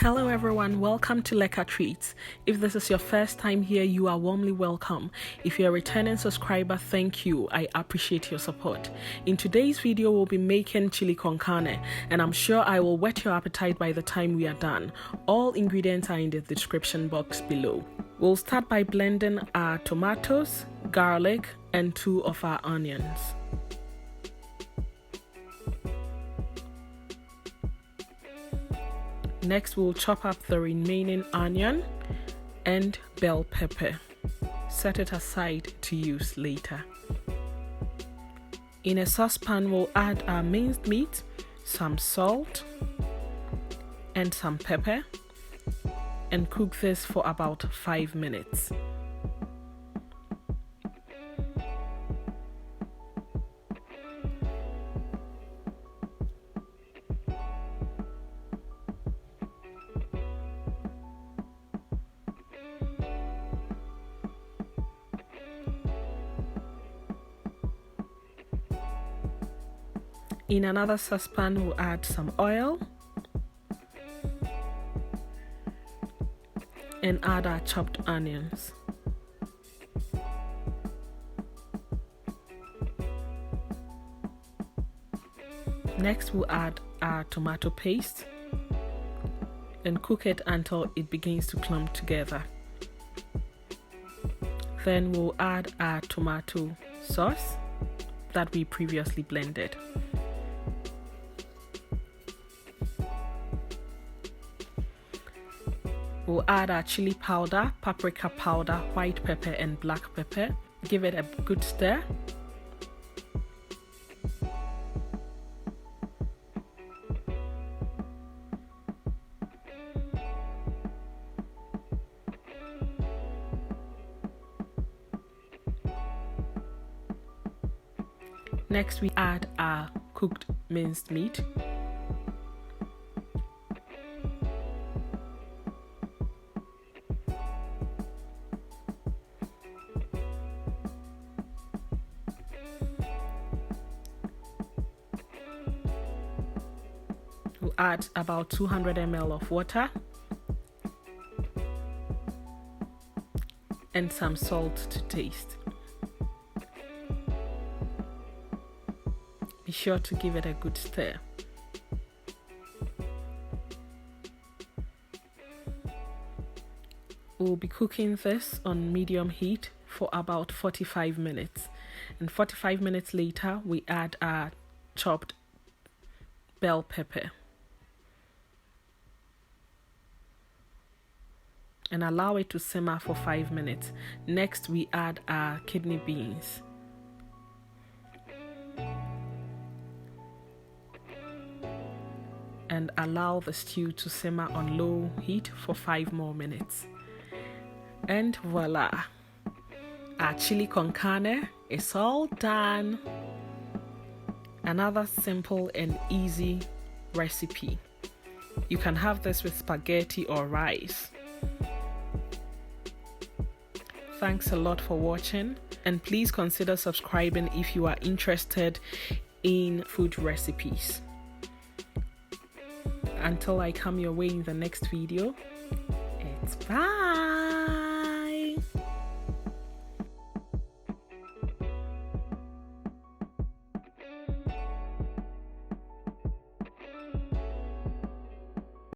Hello everyone, welcome to Lekker Treats. If this is your first time here, you are warmly welcome. If you're a returning subscriber, thank you. I appreciate your support. In today's video, we'll be making chili con carne, and I'm sure I will whet your appetite by the time we are done. All ingredients are in the description box below. We'll start by blending our tomatoes, garlic, and 2 of our onions. Next, we'll chop up the remaining onion and bell pepper. Set it aside to use later. In a saucepan, we'll add our minced meat, some salt, and some pepper, and cook this for about 5 minutes. In another saucepan, we'll add some oil and add our chopped onions. Next, we'll add our tomato paste and cook it until it begins to clump together. Then we'll add our tomato sauce that we previously blended. We'll add our chili powder, paprika powder, white pepper, and black pepper. Give it a good stir. Next, we add our cooked minced meat. We'll add about 200 ml of water and some salt to taste. Be sure to give it a good stir. We'll be cooking this on medium heat for about 45 minutes. And 45 minutes later, we add our chopped bell pepper and allow it to simmer for 5 minutes. Next, we add our kidney beans. And allow the stew to simmer on low heat for 5 more minutes. And voila! Our chili con carne is all done. Another simple and easy recipe. You can have this with spaghetti or rice. Thanks a lot for watching, and please consider subscribing if you are interested in food recipes. Until I come your way in the next video, it's bye!